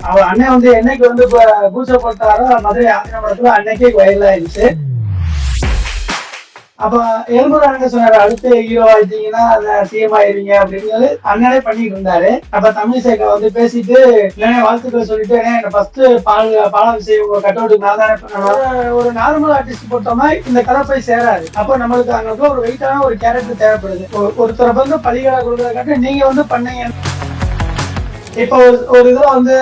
அவர் அண்ணன் வந்து என்னைக்கு வந்து பூஜை போட்டாரோ மதுரை ஆத்திரமடத்துல அன்னைக்கே வயல் ஆயிடுச்சு. அப்ப எலும்புராங்க சொன்னாரு அடுத்து ஹீரோ ஆயிட்டீங்கன்னா சிஎம் ஆயிருவீங்க அப்படின்னு அண்ணனே பண்ணிட்டு இருந்தாரு. அப்ப தமிழிசைக்க வந்து பேசிட்டு வாழ்த்துக்கள் சொல்லிட்டு என்ன ஃபர்ஸ்ட் பாலாபிஷேகம் கட் அவுட்டுக்கு நான் தானே பண்ணணும். ஒரு நார்மல் ஆர்டிஸ்ட் போட்டோம்னா இந்த கதை போய் சேராது. அப்ப நம்மளுக்கு அங்க ஒரு வெயிட்டான ஒரு கேரக்டர் தேவைப்படுது. ஒருத்தரை வந்து பலிகளை கொடுக்கறத காட்டி நீங்க வந்து பண்ணீங்க. இப்ப ஒரு இதுல வந்து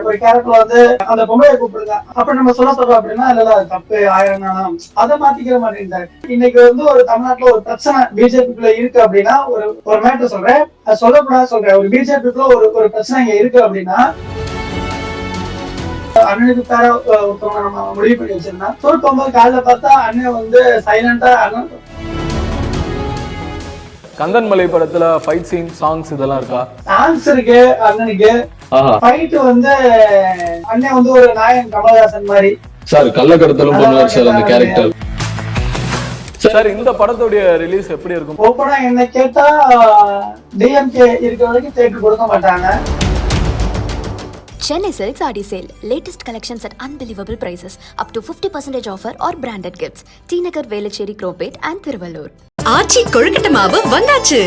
ஒரு கேரக்டர் வந்து அந்த பொம்பளையை கூப்பிடுங்க அப்ப நம்ம சொல்றோம் அப்படின்னா இல்ல அது தப்பு 1000 நாளும் அதை மாத்திக்கிற மாட்டேங்கிறாரு. இன்னைக்கு வந்து ஒரு தமிழ்நாட்டுல ஒரு பிரச்சனை பிஜேபிக்குள்ள இருக்கு அப்படின்னா ஒரு மேட்டர் சொல்றேன், சொல்லக்கூடாது சொல்றேன். ஒரு பிஜேபிக்குள்ள ஒரு பிரச்சனை இங்க இருக்கு அப்படின்னா அண்ணனுக்கு பேர ஒருத்தவங்க நம்ம முடிவு பண்ணி வச்சிருந்தா போகும்போது காலையில பார்த்தா அண்ணன் வந்து சைலண்டா கந்தன் மலை படத்துல ஃபைட் சீன் சாங்ஸ் இதெல்லாம் இருக்கா? சாங்ஸ் இருக்கு. அண்ணனுக்கு ஃபைட் வந்து அண்ணன் வந்து ஒரு நாயன் கமலஹாசன் மாதிரி சார் கள்ளக்கடத்தலும் பண்ணுவார் சார் அந்த கேரக்டர். சார் இந்த படத்துடைய ரிலீஸ் எப்படி இருக்கும்? ஓப்பனா என்ன கேட்டா டிஎம்கே இருக்கிற வரைக்கும் தேட்டர் கொடுக்க மாட்டாங்க. Chennai Silks Adi Sale. Latest collections at unbelievable prices. Up to 50% offer or branded gifts. T Nagar, Velachery, Cropate and Thiruvallur. ஆச்சி கொழுக்கட்டை மாவு வந்தாச்சு.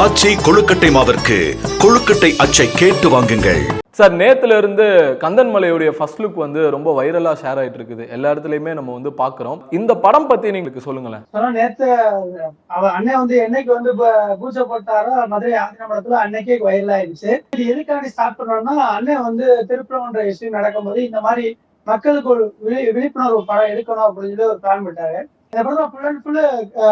ஆச்சி கொழுக்கட்டை மாவிற்கு கொழுக்கட்டை அச்சை கேட்டு வாங்குங்கள். சார் நேத்துல இருந்து கந்தன் மலையுடைய ஃபர்ஸ்ட் லுக் வந்து ரொம்ப வைரலா ஷேர் ஆயிட்டு இருக்குது. எல்லா இடத்துலயுமே நம்ம வந்து பாக்குறோம். இந்த படம் பத்தி நீங்களுக்கு சொல்லுங்களேன். நேத்து அண்ணன் வந்து என்னைக்கு வந்து பூஜை போட்டாரோ மதுரை ஆத்திரமடத்துல அன்னைக்கே வயல் ஆயிடுச்சு. இது எதுக்காண்டி ஸ்டார்ட் பண்ணோம்னா அண்ணன் வந்து திருப்பரங்குன்ற விஷயம் நடக்கும்போது இந்த மாதிரி மக்களுக்கு ஒரு விழிப்புணர்வு படம் எடுக்கணும் அப்படின்னு சொல்லி ஒரு பிளான் பண்ணாரு. இந்த படம் ஃபுல் அண்ட் ஃபுல்லு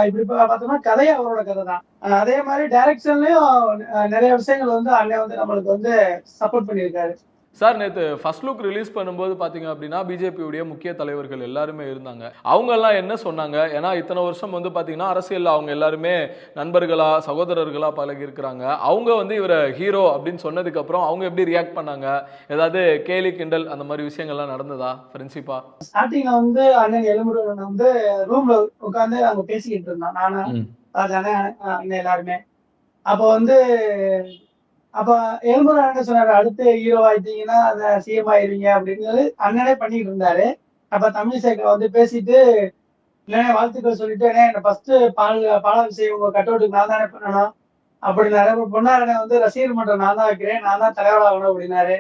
இப்படி பார்த்தோம்னா கதையே அவரோட கதை தான். அதே மாதிரி டைரக்ஷன்லயும் நிறைய விஷயங்கள் வந்து அண்ணன் வந்து நம்மளுக்கு வந்து சப்போர்ட் பண்ணியிருக்காரு. சார் நேற்று ஃபர்ஸ்ட் லுக் ரிலீஸ் பண்ணும்போது பார்த்தீங்க அப்படின்னா பிஜேபியுடைய முக்கிய தலைவர்கள் எல்லாருமே இருந்தாங்க. அவங்க எல்லாம் என்ன சொன்னாங்க? ஏன்னா இத்தனை வருஷம் வந்து பார்த்தீங்கன்னா அரசியலில் அவங்க எல்லாருமே நண்பர்களா சகோதரர்களா பழகி இருக்கிறாங்க. அவங்க வந்து இவரை ஹீரோ அப்படின்னு சொன்னதுக்கு அப்புறம் அவங்க எப்படி ரியாக்ட் பண்ணாங்க? ஏதாவது கேலி கிண்டல் அந்த மாதிரி விஷயங்கள்லாம் நடந்ததா ஃப்ரெண்ட்ஷிப்பா? ஸ்டார்டிங்ல வந்து அண்ணன் எலும்புடன் வந்து ரூம்ல உட்காந்து அவங்க பேசிக்கிட்டு இருந்தான் நானும் அண்ணன் எல்லாருமே. அப்ப எலும்புராங்க சொன்னாரு அடுத்து ஹீரோ ஆயிட்டீங்கன்னா சிஎம் ஆயிருவீங்க அப்படின்னு அண்ணனே பண்ணிட்டு இருந்தாரு. அப்ப தமிழிசைக்க வந்து பேசிட்டு வாழ்த்துக்கள் சொல்லிட்டு என்ன ஃபர்ஸ்ட் பாலாபிஷேகம் கட் அவுட்டுக்கு நான் தானே பண்ணணும் அப்படின்னாரு. பொன்னாரனை வந்து ரசிகர் மன்றம் நான் தான் வைக்கிறேன், நான் தான் தலைவராகணும் அப்படின்னாரு.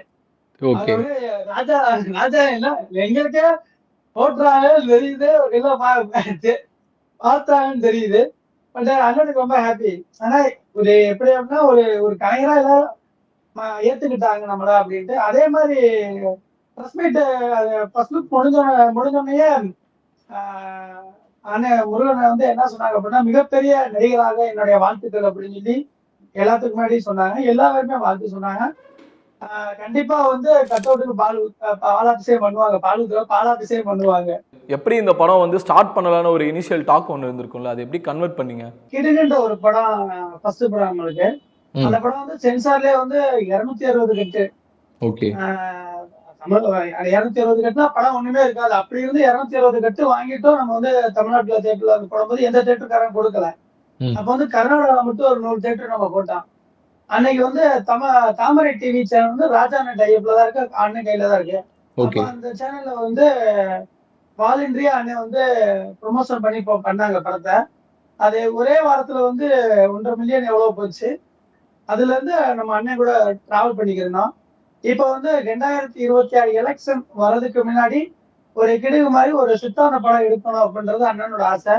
ராஜா ராஜா இல்ல எங்களுக்கே போட்டுறாங்க தெரியுது, எல்லாம் பார்த்தாங்கன்னு தெரியுது. பட் அண்ணனுக்கு ரொம்ப ஹாப்பி. ஆனா ஒரு எப்படி அப்படின்னா ஒரு கலைஞரா எல்லாம் ஏத்துக்கிட்டாங்க நம்மள அப்படின்ட்டு. அதே மாதிரி பிரஸ் மீட் ஃபர்ஸ்ட் லுக் முடிஞ்சோடனே அண்ணன் முருகனை வந்து என்ன சொன்னாங்க அப்படின்னா மிகப்பெரிய நடிகராக என்னுடைய வாழ்த்துக்கள் அப்படின்னு சொல்லி எல்லாத்துக்கு முன்னாடி சொன்னாங்க. எல்லாருமே வாழ்த்து சொன்னாங்க. கண்டிப்பா வந்து கட் அவுட்டுக்கு பாலாபிஷேகம் பண்ணுவாங்க, பாலாபிஷேகம் பண்ணுவாங்க. எப்படி இந்த படம் வந்து ஸ்டார்ட் பண்ணலான்னு ஒரு இனிஷியல் டாக் ஒன்று இருந்திருக்கும்ல, அது எப்படி கன்வெர்ட் பண்ணீங்க? கிடுகின்ற ஒரு படம் ஃபர்ஸ்ட் படம் நம்மளுக்கு. அந்த படம் வந்து சென்சார்லயே வந்து 260 கட்டு. ஓகே 260 கட்டுனா படம் ஒண்ணுமே இருக்காது. அப்படி இருந்து 260 கட்டு வாங்கிட்டோம். நம்ம வந்து தமிழ்நாட்டுல தேட்டர்ல போடும்போது எந்த தேட்டருக்காரன் கொடுக்கல. அப்ப வந்து கர்நாடகால மட்டும் ஒரு 100 தேட்டர் நம்ம போட்டோம். அன்னைக்கு வந்து தாமரை டிவி சேனல் வந்து ராஜா அண்ணன் டைப்ல தான் இருக்கு, அண்ணன் கையில தான் இருக்கு. அந்த சேனல்ல வந்து வாலண்டரியா அண்ணன் வந்து ப்ரொமோஷன் பண்ணி பண்ணாங்க படத்தை. அது ஒரே வாரத்துல வந்து 1.5 மில்லியன் எவ்வளவு போச்சு. அதுல இருந்து நம்ம அண்ணன் கூட டிராவல் பண்ணிக்கிறோம். இப்ப வந்து 2026 எலெக்ஷன் வர்றதுக்கு முன்னாடி ஒரு கிடுகு மாதிரி ஒரு சித்தான படம் எடுக்கணும் அப்படின்றது அண்ணனோட ஆசை.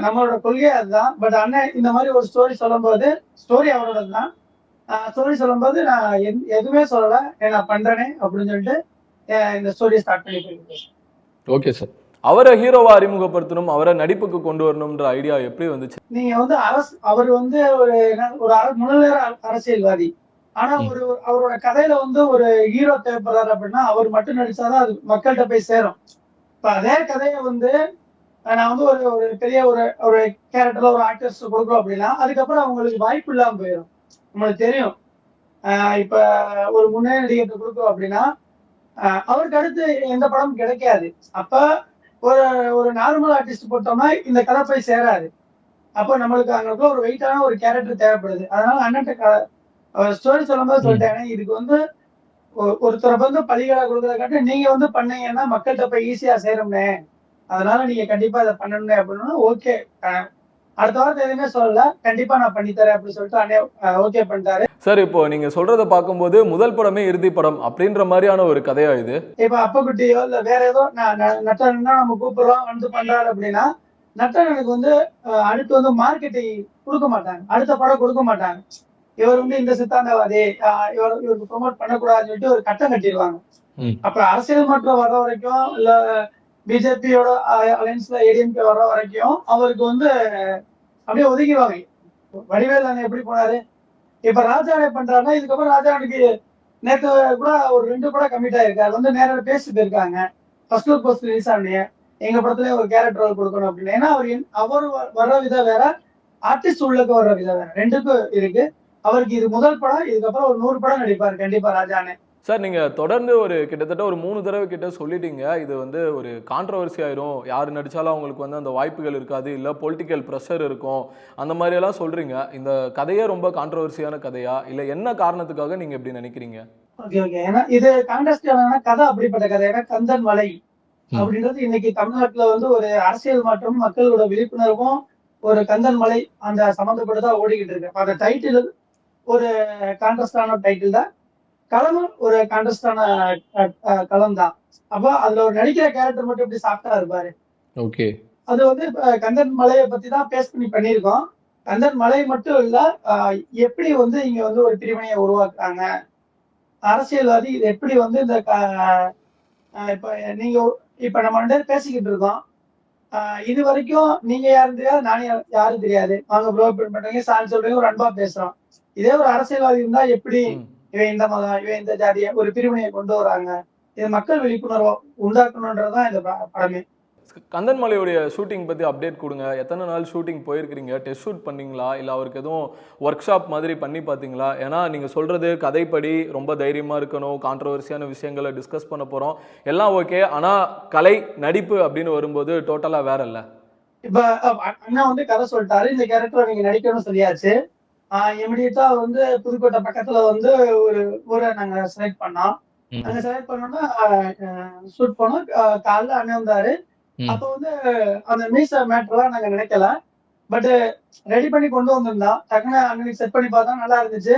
நம்மளோட கொள்கையே அதுதான். பட் அண்ணன் இந்த மாதிரி ஒரு ஸ்டோரி சொல்லும் போது ஸ்டோரி அவரோட தான். ஸ்டோரி சொல்லும் போது நான் எதுவுமே சொல்லல, நான் பண்றேனே அப்படின்னு சொல்லிட்டு இந்த ஸ்டோரியை ஸ்டார்ட் பண்ணிட்டு. ஓகே சார், அவரை ஹீரோவா அறிமுகப்படுத்தணும், அவரை நடிப்புக்கு கொண்டு வரணும்ன்ற ஐடியா எப்படி வந்துச்சு? நீங்க வந்து அவர் வந்து ஒரு முழுநேர அரசியல்வாதி. ஆனா அவரோட கதையில வந்து ஒரு ஹீரோ தேவைப்படுறாரு அப்படின்னா அவர் மட்டும் நடிச்சாதான் அது மக்கள்கிட்ட போய் சேரும். இப்ப அதே கதையை வந்து நான் வந்து ஒரு பெரிய ஒரு கேரக்டர்ல ஒரு ஆக்டர்ஸ் கொடுக்குறோம் அப்படின்னா அதுக்கப்புறம் அவங்களுக்கு வாய்ப்பு இல்லாம போயிடும். நம்மளுக்கு தெரியும். இப்ப ஒரு முன்னணி நடிகர் கொடுக்குறோம் அப்படின்னா அவருக்கு அடுத்து எந்த படமும் கிடைக்காது. அப்ப ஒரு நார்மல் ஆர்டிஸ்ட் போட்டோம்னா இந்த கதை போய் சேராது. அப்ப நம்மளுக்கு அங்க ஒரு வெயிட்டான ஒரு கேரக்டர் தேவைப்படுது. அதனால அண்ணன் ஸ்டோரி சொல்லும் போது சொல்லிட்டேன், இதுக்கு வந்து ஒருத்தரை வந்து பலிகடா கொடுக்கறத காட்டி நீங்க வந்து பண்ணீங்கன்னா மக்கள்கிட்ட போய் ஈஸியா சேரும்னே, அதனால நீங்க கண்டிப்பா இதை பண்ணணும்னே அப்படின்னா ஓகே. அடுத்த வாரத்தை எதுவுமே சொல்லல, கண்டிப்பா நான் பண்ணித்தரேன் அப்படின்னு சொல்லிட்டு அண்ணே ஓகே பண்ணிட்டாரு. சார் இப்போ நீங்க சொல்றத பார்க்கும்போது முதல் படமே இறுதி படம் அப்படின்ற மாதிரியான ஒரு கதையா இது? இப்ப அப்பக்குட்டியோ இல்ல வேற ஏதோ நட்டனா நம்ம கூப்பிடுறோம் வந்து பண்றாரு அப்படின்னா நட்டனுக்கு வந்து அடுத்து வந்து மார்க்கெட்டிங் கொடுக்க மாட்டாங்க, அடுத்த படம் கொடுக்க மாட்டாங்க. இவர் வந்து இந்த சித்தாந்தவாதி, இவருக்கு ப்ரொமோட் பண்ணக்கூடாதுன்னு சொல்லிட்டு ஒரு கட்டம் கட்டிடுவாங்க. அப்ப அரசியல் மாற்றம் வர்ற வரைக்கும் இல்ல பிஜேபியோட அலைன்ஸ்ல ஏடிஎம்கே வர்ற வரைக்கும் அவருக்கு வந்து அப்படியே ஒதுக்கிடுவாங்க. வடிவேல் எப்படி போனாரு, இப்ப ராஜாவே பண்றாருன்னா இதுக்கப்புறம் ராஜாவுக்கு நேற்று கூட ஒரு 2 படம் கமிட் ஆயிருக்காரு, வந்து நேரம் பேசிட்டு இருக்காங்க. ஃபர்ஸ்ட் லுக் போஸ்ட் ரிலீஸ் ஆனியே எங்க படத்துல ஒரு கேரக்டர் ரோல் கொடுக்கணும் அப்படின்னு. ஏன்னா அவர் வர்ற விதம் வேற, ஆர்டிஸ்ட் உள்ளக்கு வர்ற விதம் வேற, ரெண்டுக்கும் இருக்கு. அவருக்கு இது முதல் படம், இதுக்கப்புறம் ஒரு 100 படம் நடிப்பாரு கண்டிப்பா ராஜானே. சார் நீங்க தொடர்ந்து ஒரு கிட்டத்தட்ட ஒரு 3 தடவை கிட்ட சொல்லிட்டீங்க இது வந்து ஒரு கான்ட்ரவர்சி ஆயிரும், யாரு நடிச்சாலும் அவங்களுக்கு வந்து அந்த வாய்ப்புகள் இருக்காது, இல்ல பொலிட்டிக்கல் ப்ரெஷர் இருக்கும், அந்த மாதிரி எல்லாம் சொல்றீங்க. இந்த கதையே ரொம்ப கான்ட்ரவர்சியான கதையா, இல்ல என்ன காரணத்துக்காக நீங்க இப்படி நினைக்கிறீங்க? ஓகே ஓகே, ஏன்னா இது கான்ட்ரஸ்டான கதை, அப்படிப்பட்ட கதை. ஏன்னா கந்தன் மலை அப்படின்றது இன்னைக்கு தமிழ்நாட்டுல வந்து ஒரு அரசியல் மாற்றமும் மக்களோட விழிப்புணர்வும் ஒரு கந்தன் மலை அந்த சம்பந்தப்பட்டுதான் ஓடிக்கிட்டு இருக்கு. அந்த டைட்டில் ஒரு கான்ட்ரஸ்டான டைட்டில் தான், களமும் ஒரு கான்ட்ரஸ்டான களம் தான். அப்ப அதுல ஒரு நடிக்கிற கேரக்டர் மட்டும் எப்படி சாஃப்டா இருப்பாரு. ஓகே, அது வந்து கந்தன் மலையை பத்தி தான் பேஸ் பண்ணி பண்ணியிருக்கோம். கந்தன் மலை மட்டும் இல்ல, எப்படி வந்து இங்க வந்து ஒரு பிரிவினையை உருவாக்குறாங்க, அரசியல்வாதி இது எப்படி வந்து இந்த இப்ப நீங்க இப்ப நம்ம 2 பேரும் பேசிக்கிட்டு இருக்கோம், இது வரைக்கும் நீங்க யாரும் தெரியாது, நானே யாரும் தெரியாது, வாங்க ப்ரோ பண்றீங்க சார் சொல்றீங்க, ஒரு அன்பா பேசுறோம். இதே ஒரு அரசியல்வாதி இருந்தா எப்படி இவன் இந்த மதம் இவன் இந்த ஜாதிய ஒரு பிரிவினையை கொண்டு வராங்க, இது மக்கள் விழிப்புணர்வு உண்டாக்கணும்ன்றதுதான் இந்த படமே. கந்தன் மலையுடைய ஷூட்டிங் பத்தி அப்டேட் கொடுங்க. எத்தனை நாள் ஷூட்டிங் போயிருக்கிறீங்க, டெஸ்ட் ஷூட் பண்ணீங்களா, இல்ல அவருக்கு எதுவும் ஒர்க் ஷாப் மாதிரி பண்ணி பார்த்தீங்களா? ஏன்னா நீங்க சொல்றது கதைப்படி ரொம்ப தைரியமா இருக்கணும், கான்ட்ரவர்சியான விஷயங்களை டிஸ்கஸ் பண்ண போறோம், எல்லாம் ஓகே. ஆனா கலை நடிப்பு அப்படின்னு வரும்போது டோட்டலா வேற இல்ல. இப்ப அண்ணா வந்து கதை சொல்லிட்டாரு, இந்த கேரக்டர் நீங்க நடிக்கணும்னு சொல்லியாச்சு. இமிடியட்டா வந்து புதுக்கோட்டை பக்கத்துல வந்து ஒரு ஊரை நாங்க செலக்ட் பண்ணோம். நாங்க செலக்ட் பண்ணோம்னா ஷூட் பண்ணோம். காலைல அண்ணன் வந்தாரு. அப்ப வந்து அந்த மீச மேட்டர்லாம் நாங்க நினைக்கல, பட் ரெடி பண்ணி கொண்டு வந்திருந்தோம். டக்குன்னு அன்னைக்கு செட் பண்ணி பார்த்தா நல்லா இருந்துச்சு.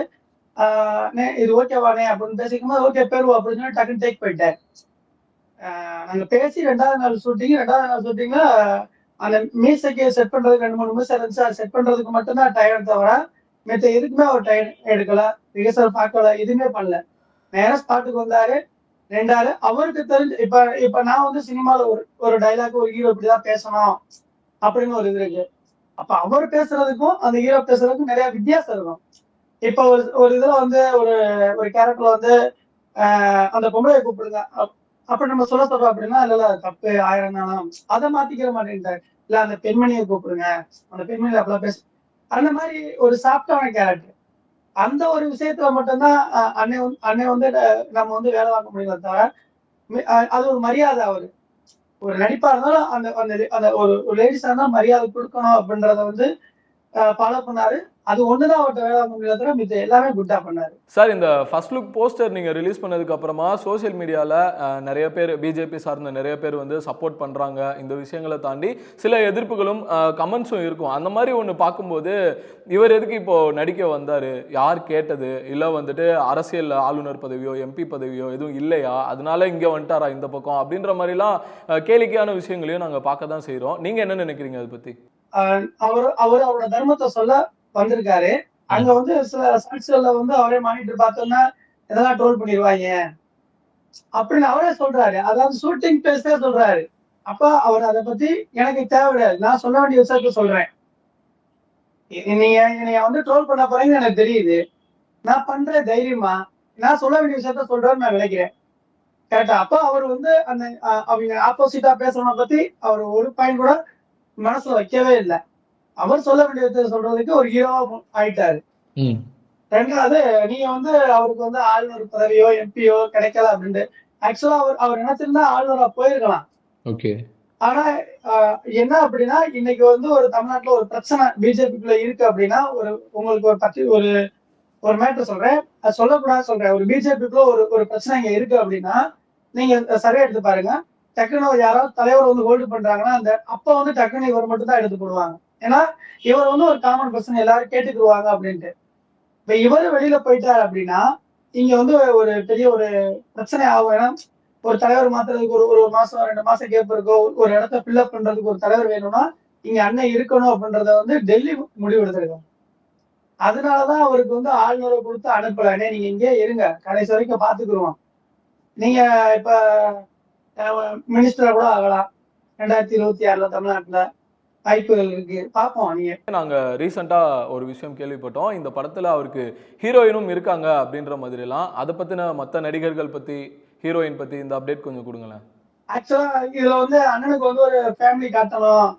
இது ஓகேவானே அப்படின்னு பேசிக்கும் போது ஓகே பேருவா அப்படின்னு சொல்லி டக்குன்னு டேக் போயிட்டேன். நாங்க பேசி 2வது நாள் ஷூட்டிங்ல அந்த மீசைக்கு செட் பண்றதுக்கு 2-3 மீசை இருந்துச்சு, அதை செட் பண்றதுக்கு மட்டும்தான் டயர்ட் தவிர மத்த எதுக்குமே அவர் டைம் எடுக்கல, ரிஹர்சல் பார்க்கல, எதுவுமே பண்ணல. நேரம் ஸ்பாட்டுக்கு வந்தாரு. 2 அவருக்கு தெரிஞ்சு இப்ப நான் வந்து சினிமால ஒரு டைலாக் ஒரு ஹீரோ இப்படிதான் பேசணும் அப்படின்னு ஒரு இது இருக்கு. அப்ப அவர் பேசுறதுக்கும் அந்த ஹீரோ பேசுறதுக்கும் நிறைய வித்தியாசம் இருக்கும். இப்ப ஒரு இதுல வந்து ஒரு கேரக்டர்ல வந்து அந்த பொம்பளையை கூப்பிடுங்க அப்ப நம்ம சொல்றோம் அப்படின்னா இல்ல தப்பு 1000 தானம் அதை மாத்திக்கிற மாட்டேன்ட்டாரு. இல்ல அந்த பெண்மணியை கூப்பிடுங்க, அந்த பெண்மணி அப்பெல்லாம் பேச, அந்த மாதிரி ஒரு சாஃப்டான கேரக்டர். அந்த ஒரு விஷயத்துல மட்டும்தான் அன்னை வந்து நம்ம வந்து வேலை வாங்க முடியல தவிர அது ஒரு மரியாதை. அவரு ஒரு நடிப்பா இருந்தாலும் அந்த அந்த ஒரு லேடிஸா இருந்தாலும் மரியாதை கொடுக்கணும் அப்படின்றத வந்து ஃபாலோ பண்ணாரு. அது ஒண்ணுதான் அவர்கிட்ட வேலை வாங்க முடியல தவிர மித்த எல்லாமே குட்டா பண்ணாரு. சார் இந்த ஃபர்ஸ்ட் லுக் போஸ்டர் நீங்க ரிலீஸ் பண்ணதுக்கு அப்புறமா சோசியல் மீடியால நிறைய பேர் பிஜேபி சார்ந்த நிறைய பேர் வந்து சப்போர்ட் பண்றாங்க. இந்த விஷயங்களை தாண்டி சில எதிர்ப்புகளும் கமெண்ட்ஸும் இருக்கும். அந்த மாதிரி ஒன்று பார்க்கும்போது இவர் எதுக்கு இப்போ நடிக்க வந்தாரு, யார் கேட்டது, இல்லை வந்துட்டு அரசியல் ஆளுநர் பதவியோ எம்பி பதவியோ எதுவும் இல்லையா, அதனால இங்க வந்துட்டாரா இந்த பக்கம் அப்படின்ற மாதிரிலாம் கேளிக்கையான விஷயங்களையும் நாங்கள் பார்க்க தான் செய்கிறோம். நீங்க என்ன நினைக்கிறீங்க அதை பத்தி? அவரோட தர்மத்தை சொல்ல வந்திருக்காரு. அங்க வந்து சில சாட்சிகள்ல வந்து அவரே மானிட்டர் பார்த்தோம்னா இதெல்லாம் ட்ரோல் பண்ணிடுவாங்க அப்படின்னு அவரே சொல்றாரு. அதாவது ஷூட்டிங் பேச சொல்றாரு. அப்ப அவர் அதை பத்தி எனக்கு தேவையில்லை, நான் சொல்ல வேண்டிய விஷயத்த சொல்றேன். நீங்க வந்து ட்ரோல் பண்ண போறீங்கன்னு எனக்கு தெரியுது, நான் பண்றேன் தைரியமா, நான் சொல்ல வேண்டிய விஷயத்த சொல்றேன்னு நான் நினைக்கிறேன். கரெக்டா? அப்ப அவர் வந்து அந்த அவங்க ஆப்போசிட்டா பேசுறவனை பத்தி அவர் ஒரு பாயிண்ட் கூட மனசுல வைக்கவே இல்லை. அவர் சொல்ல வேண்டிய விஷயத்த சொல்றதுக்கு ஒரு ஹீரோவா ஆயிட்டாரு. 2வது நீங்க வந்து அவருக்கு வந்து ஆளுநர் பதவியோ எம்பியோ கிடைக்கல அப்படின்ட்டு ஆக்சுவலா அவர் நினைச்சிருந்தா ஆளுநரா போயிருக்கலாம். ஆனா என்ன அப்படின்னா இன்னைக்கு வந்து ஒரு தமிழ்நாட்டுல ஒரு பிரச்சனை பிஜேபிக்குள்ள இருக்கு அப்படின்னா உங்களுக்கு ஒரு ஒரு மேட்டர் சொல்றேன், அது சொல்லக்கூடாது சொல்றேன். ஒரு பிஜேபிக்குள்ள ஒரு பிரச்சனை இங்க இருக்கு அப்படின்னா, நீங்க சரியா எடுத்து பாருங்க. டக்குன்னு யாராவது தலைவர் வந்து ஹோல்டு பண்றாங்கன்னா, அப்ப வந்து டக்குன்னு இவர் மட்டும் தான் எடுத்து போடுவாங்க. ஏன்னா இவர் வந்து ஒரு காமன் பர்சன், எல்லாரும் கேட்டுக்குருவாங்க அப்படின்ட்டு. இப்ப இவரு வெளியில போயிட்டாரு அப்படின்னா, இங்க வந்து ஒரு பெரிய ஒரு பிரச்சனை ஆகும். ஏன்னா ஒரு தலைவர் மாத்துறதுக்கு ஒரு மாசம் 2 மாசம் கேப் இருக்கோ, ஒரு இடத்த ஃபில்அப் பண்றதுக்கு ஒரு தலைவர் வேணும்னா இங்க அண்ணன் இருக்கணும் அப்படின்றத வந்து டெல்லி முடிவெடுத்திருக்காங்க. அதனாலதான் அவருக்கு வந்து ஆளுநரை கொடுத்து அனுப்பல. நீங்க இங்கே இருங்க, கடைசி வரைக்கும் பாத்துக்குருவோம். நீங்க இப்ப மினிஸ்டரா கூட ஆகலாம் 2026 தமிழ்நாட்டுல வாய்ப்புகள் இருக்கு, பாப்போம். நீங்க நாங்க ரீசெண்டா ஒரு விஷயம் கேள்விப்பட்டோம், இந்த படத்துல அவருக்கு ஹீரோயினும் இருக்காங்க அப்படின்ற மாதிரி எல்லாம். அதை பத்தின மத்த நடிகர்கள் பத்தி, ஹீரோயின் பத்தி இந்த அப்டேட் கொஞ்சம் கொடுங்களேன். ஆக்சுவலா இதுல வந்து அண்ணனுக்கு வந்து ஒரு ஃபேமிலி காட்டணும்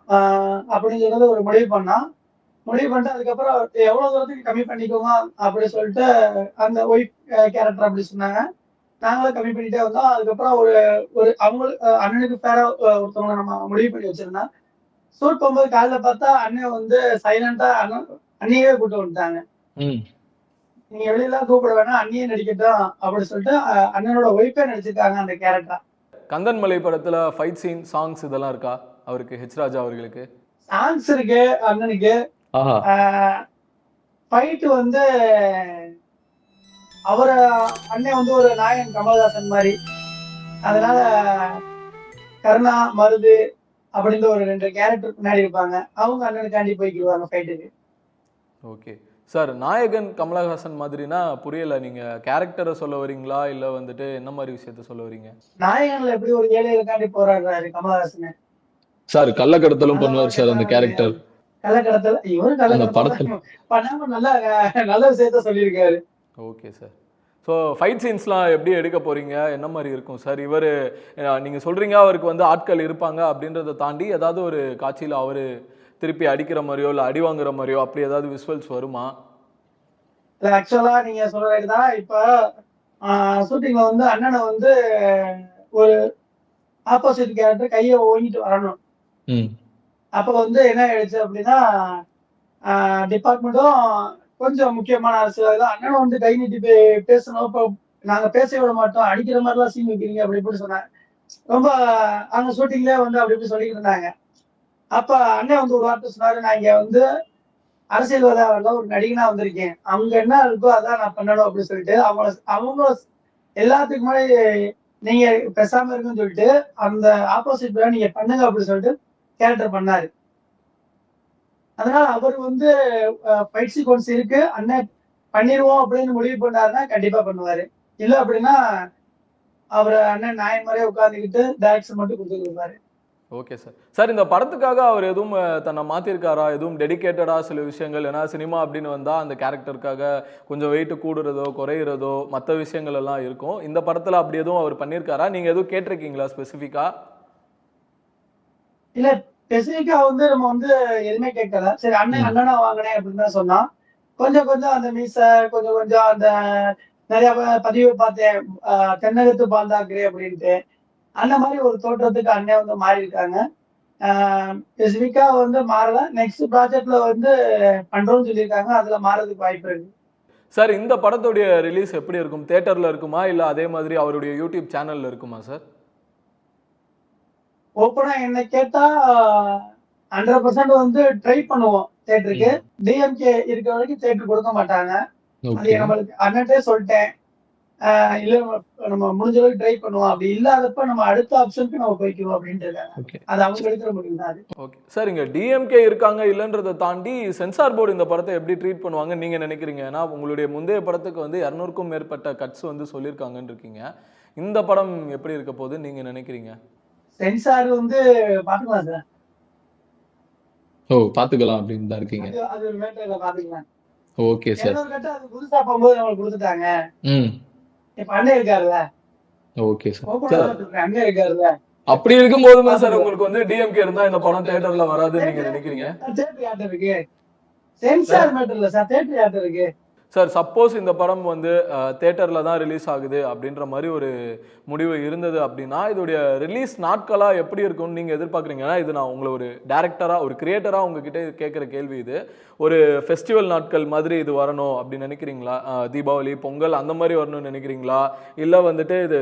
அப்படின்னு சொல்றது ஒரு முடிவு பண்ணிட்டு அதுக்கப்புறம் எவ்வளவு தூரத்துக்கு கம்மி பண்ணிக்கோங்க அப்படி சொல்லிட்டு அந்த ஒய்ஃப் கேரக்டர் அப்படி சொன்னாங்க. நாங்களும் கம்மி பண்ணிட்டே வந்தோம். அதுக்கப்புறம் ஒரு அவங்களுக்கு அண்ணனுக்கு பேரா ஒருத்தவங்க நம்ம முடிவு பண்ணி வச்சிருந்தோம். ஷூட் போகும்போது காலைல பார்த்தா அண்ணன் வந்து சைலண்டா அண்ணியவே கூட்டு வந்துட்டாங்க. நீங்க வெளியெல்லாம் கூப்பிட வேணாம், அண்ணியே நடிக்கட்டும் அப்படின்னு சொல்லிட்டு அண்ணனோட ஒய்ஃபே நடிச்சிருக்காங்க அந்த கேரக்டர். கந்தன்மலை படத்துல ஃபைட் சீன், சாங்ஸ் இதெல்லாம் இருக்கா அவருக்கு, ஹெச் ராஜா அவர்களுக்கு? சாங்ஸ் இருக்கு அண்ணனுக்கு. ஃபைட் வந்து அவர அண்ணன் வந்து ஒரு நாயகன் கமல்ஹாசன் மாதிரி, அதனால கருணா மருது அப்படின்னு ஒரு 2 கேரக்டர் பின்னாடி இருப்பாங்க. அவங்க அண்ணனுக்காண்டி போய்க்குவாங்க ஃபைட்டுக்கு. ஓகே சார், நாயகன் கமலஹாசன் மாதிரினா புரியல, நீங்க கேரக்டரை சொல்ல வரீங்களா இல்ல வந்துட்டு என்ன மாதிரி விஷயத்த சொல்ல வரீங்க? நாயகன்ல எப்படி ஒரு ஏழைகளுக்காண்டி போராடுறாரு கமலஹாசன் சார், கள்ளக்கடத்தலும் பண்ணுவார் சார் அந்த கேரக்டர். கள்ளக்கடத்தல், இவரும் கள்ளக்கடத்தல் பண்ணாம நல்ல விஷயத்த சொல்லியிருக்காரு. Okay sir. ஸோ ஃபைட் சீன்ஸ்லாம் எப்படி எடுக்க போறீங்க, என்ன மாதிரி இருக்கும் சார்? இவர் நீங்க சொல்றீங்க அவருக்கு வந்து ஆட்கள் இருப்பாங்க அப்படின்றத தாண்டி ஏதாவது ஒரு காட்சியில் அவரு திருப்பி அடிக்கிற மாதிரியோ இல்லை அடி வாங்குற மாதிரியோ அப்படி ஏதாவது விசுவல்ஸ் வருமா? இல்ல ஆக்சுவலா நீங்க சொல்றதுதான். இப்ப ஷூட்டிங்ல வந்து அண்ணனை வந்து ஒரு ஆப்போசிட் கேரக்டர் கையை ஓங்கிட்டு வரணும். அப்ப வந்து என்ன ஆயிடுச்சு அப்படின்னா, டிபார்ட்மெண்ட்டும் கொஞ்சம் முக்கியமான அரசியல் அண்ணனை வந்து கை நீட்டி பேசணும். இப்போ நாங்க பேச விட மாட்டோம், அடிக்கிற மாதிரி எல்லாம் சீன் வைக்கிறீங்க அப்படி இப்படி சொன்னாங்க. ரொம்ப அங்க ஷூட்டிங்ல வந்து அப்படி இப்படி சொல்லிட்டு இருந்தாங்க. அப்ப அண்ணன் வந்து ஒரு வார்த்தை சொன்னாரு, நான் இங்க வந்து அரசியல்வாதில ஒரு நடிகனா வந்திருக்கேன், அவங்க என்ன இருக்கோ அதான் நான் பண்ணணும் அப்படின்னு சொல்லிட்டு அவங்க எல்லாத்துக்கு முன்னாடி நீங்க பேசாம இருக்குன்னு சொல்லிட்டு அந்த ஆப்போசிட் நீங்க பண்ணுங்க அப்படின்னு சொல்லிட்டு கேரக்டர் பண்ணாரு. அதனால அவர் வந்து ஃபைட் சீக்வன்ஸ் இருக்கு, அண்ணன் பண்ணிடுவோம் அப்படின்னு முடிவு பண்ணாருன்னா கண்டிப்பா பண்ணுவாரு. இல்ல அப்படின்னா அவரை அண்ணன் நாயன் மாதிரியே உட்காந்துக்கிட்டு டைரக்ஷன் மட்டும் கொடுத்துருப்பாரு. Okay sir. சார், இந்த படத்துக்காக அவர் எதுவும் தன்னை மாற்றிருக்காரா, எதுவும் டெடிக்கேட்டடாக சில விஷயங்கள்? ஏன்னா சினிமா அப்படின்னு வந்தால் அந்த கேரக்டருக்காக கொஞ்சம் வெயிட் கூடுறதோ குறையிறதோ மற்ற விஷயங்கள் எல்லாம் இருக்கும். இந்த படத்தில் அப்படி எதுவும் அவர் பண்ணியிருக்காரா? நீங்கள் எதுவும் கேட்டிருக்கீங்களா ஸ்பெசிஃபிக்கா? இல்ல ஸ்பெசிஃபிக்கா வந்து நம்ம வந்து எதுவுமே கேட்கல. சரி அண்ணனா வாங்கினேன் அப்படின்னு தான் சொன்னா. கொஞ்சம் கொஞ்சம் அந்த மீசை, கொஞ்சம் கொஞ்சம் அந்த நிறைய பதிவு பார்த்தேன், தென்னகத்து பாந்தாக்குறே அப்படின்ட்டு அந்த மாதிரி ஒரு தோற்றத்துக்கு அண்ணன் வந்து மாறி இருக்காங்க. ஸ்பெசிஃபிக்கா வந்து மாறல. நெக்ஸ்ட் ப்ராஜெக்ட்ல வந்து பண்றோம்னு சொல்லியிருக்காங்க, அதுல மாறதுக்கு வாய்ப்பு இருக்கு. சார், இந்த படத்துடைய ரிலீஸ் எப்படி இருக்கும்? தியேட்டர்ல இருக்குமா இல்ல அதே மாதிரி அவருடைய யூடியூப் சேனல்ல இருக்குமா சார்? ஓப்பனா என்ன கேட்டா 100% வந்து ட்ரை பண்ணுவோம் தியேட்டருக்கு. டிஎம்கே இருக்க வரைக்கும் தியேட்டர் கொடுக்க மாட்டாங்க. அது நம்மளுக்கு அண்ணன்ட்டே சொல்லிட்டேன். இல்ல நம்ம முடிஞ்ச அளவுக்கு ட்ரை பண்ணுவோம், அப்படி இல்லாதப்ப நம்ம அடுத்த ஆப்ஷனுக்கு நம்ம போய்க்குவோம் அப்படின்ட்டு இருக்காங்க. அது அவங்க எடுக்கிற முடியும் தான் அது. ஓகே சார், இங்க டிஎம்கே இருக்காங்க இல்லைன்றதை தாண்டி சென்சார் போர்டு இந்த படத்தை எப்படி ட்ரீட் பண்ணுவாங்க நீங்க நினைக்கிறீங்க? ஏன்னா உங்களுடைய முந்தைய படத்துக்கு வந்து 200க்கும் மேற்பட்ட கட்ஸ் வந்து சொல்லியிருக்காங்கன்னு இருக்கீங்க. இந்த படம் எப்படி இருக்க போகுது நீங்க நினைக்கிறீங்க? சென்சார் வந்து பாத்துக்கலாம் சார். பாத்துக்கலாம் அப்படின்னு தான் இருக்கீங்க. அது ஒரு மேட்டர்ல பாத்துக்கலாம். Okay sir. அது புதுசா போகும்போது நம்மளுக்கு கொடுத்துட்டாங்க. இப்ப அண்ணன் இருக்காருல்ல. Okay sir. அண்ணன் இருக்காருல்ல. அப்படி இருக்கும் போதுமா சார் உங்களுக்கு வந்து டிஎம்கே இருந்தா இந்த படம் தியேட்டர்ல வராதுன்னு நீங்க நினைக்கிறீங்க? தியேட்டர் யார்ட்ட இருக்கு? சென்சார் மேட்டர் இல்ல சார், தியேட்டர் யார்ட்ட இருக்கு? சார் சப்போஸ் இந்த படம் வந்து தேட்டரில் தான் ரிலீஸ் ஆகுது அப்படின்ற மாதிரி ஒரு முடிவு இருந்தது அப்படின்னா இதோடைய ரிலீஸ் நாட்களாக எப்படி இருக்கும்னு நீங்கள் எதிர்பார்க்குறீங்க? ஏன்னா இது நான் உங்களை ஒரு டேரக்டராக ஒரு கிரியேட்டராக உங்ககிட்ட கேட்குற கேள்வி இது. ஒரு ஃபெஸ்டிவல் நாட்கள் மாதிரி இது வரணும் அப்படின்னு நினைக்கிறீங்களா? தீபாவளி, பொங்கல் அந்த மாதிரி வரணும்னு நினைக்கிறீங்களா? இல்லை வந்துட்டு இது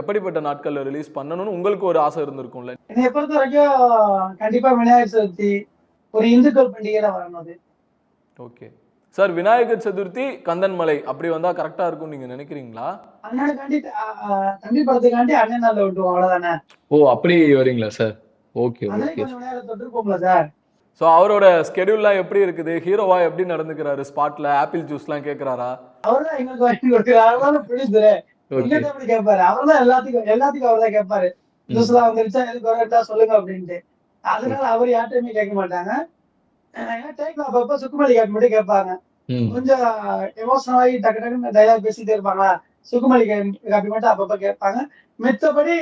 எப்படிப்பட்ட நாட்களில் ரிலீஸ் பண்ணணும்னு உங்களுக்கு ஒரு ஆசை இருந்திருக்கும்ல? என்னை பொறுத்த வரைக்கும் கண்டிப்பா விநாயகர் சதுர்த்தி ஒரு இந்துக்கள் பண்டிகை தான் வரணும் அது. ஓகே சார், விநாயகர் சதுர்த்தி, கந்தன்மலை அப்படி வந்தா கரெக்டா இருக்கும் நீங்க நினைக்கிறீங்களா? அண்ணனுக்காண்டி தம்பி படத்துக்காண்டி அண்ணன் நாள்ல விட்டுவோம், அவ்வளவுதானே. ஓ அப்படி வரீங்களா சார்? ஓகே அதே ஓகே. கொஞ்சம் நேரம் தொட்டிருப்போம்ல சார். ஸோ அவரோட ஸ்கெடியூல்லாம் எப்படி இருக்குது? ஹீரோவா எப்படி நடந்துக்கிறாரு? ஸ்பாட்ல ஆப்பிள் ஜூஸ்லாம் கேட்குறாரா? அவர்தான் எங்களுக்கு வாங்கி கொடுக்குறாரு. அவர்தான் ப்ரொடியூசரு. எங்கிட்ட அப்படி கேட்பாரு. அவர்தான் எல்லாத்துக்கும் அவர்தான் கேட்பாரு. ஜூஸ்லாம் வந்துருச்சா, எதுக்கு வரட்டா சொல்லுங்க அப்படின்ட்டு. அதனால அவர் யார்ட்டையுமே கேட்க மாட்டாங்க. டைம் அப்பப்ப சுக்குமல்லி காப்பி மட்டும் கேட்பாங்க. கொஞ்சம் எமோஷனல் ஆகி டக்கு டக்குன்னு டைலாக் பேசிட்டே இருப்பாங்களா, சுக்குமல்லி காப்பி மட்டும் அப்பப்ப கேட்பாங்க. மித்தபடி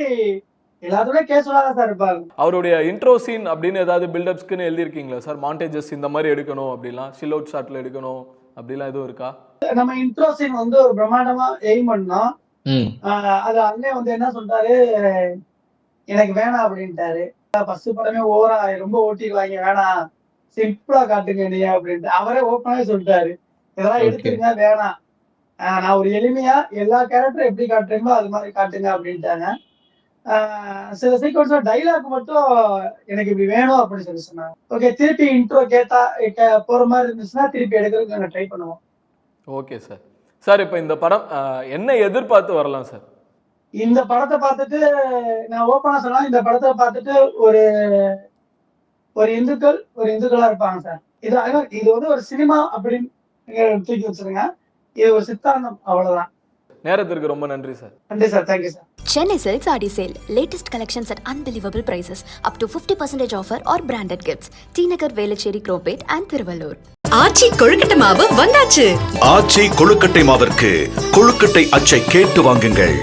எல்லாத்தோட கேஷுவலா தான் இருப்பாங்க. அவருடைய இன்ட்ரோ சீன் அப்படின்னு ஏதாவது பில்டப்ஸ்க்குன்னு எழுதியிருக்கீங்களா சார்? மாண்டேஜஸ் இந்த மாதிரி எடுக்கணும் அப்படிலாம், ஷில் அவுட் ஷாட்ல எடுக்கணும் அப்படிலாம் எதுவும் இருக்கா? நம்ம இன்ட்ரோ சீன் வந்து ஒரு பிரம்மாண்டமா எய்ம் பண்ணோம். அது அண்ணன் வந்து என்ன சொல்றாரு, எனக்கு வேணாம் அப்படின்ட்டாரு. ஃபர்ஸ்ட் படமே ஓவரா ரொம்ப ஓட்டிடுவாங்க, வேணாம் சிம்பிளா காட்டுங்க நீ அப்படின்ட்டு அவரே ஓப்பனாவே சொல்லிட்டாரு. இதெல்லாம் எடுத்துருங்க, வேணாம், நான் ஒரு எளிமையா எல்லா கேரக்டரும் எப்படி காட்டுறீங்களோ அது மாதிரி காட்டுங்க அப்படின்ட்டாங்க. சில சீக்வன்ஸ்ல டைலாக் மட்டும் எனக்கு இப்படி வேணும் அப்படின்னு சொல்லி சொன்னாங்க. ஓகே, திருப்பி இன்ட்ரோ போற மாதிரி இருந்துச்சுன்னா திருப்பி எடுக்கிறதுக்கு நாங்கள் ட்ரை பண்ணுவோம். Okay sir. சார் இப்போ இந்த படம் என்ன எதிர்பார்த்து வரலாம் சார்? இந்த படத்தை பார்த்துட்டு நான் ஓப்பனா சொன்னா, இந்த படத்தை பார்த்துட்டு ஒரு இந்துக்களா இருப்பாங்க சார். இது வந்து ஒரு சினிமா அப்படின்னு தூக்கி வச்சிருங்க. இது ஒரு சித்தாந்தம், அவ்வளவுதான். நேரத்திற்கு ரொம்ப நன்றி சார். நன்றி sir, thank you sir. Chennai Silks Adi Sale. Latest collections at unbelievable prices. Up to 50% offer or branded gifts. T Nagar, Velachery, Cropate and Thiruvallur. ஆச்சி கொழுக்கட்டை மாவு வந்தாச்சு. ஆச்சி கொழுக்கட்டை மாவிற்கு கொழுக்கட்டை அச்சை கேட்டு வாங்குங்கள்.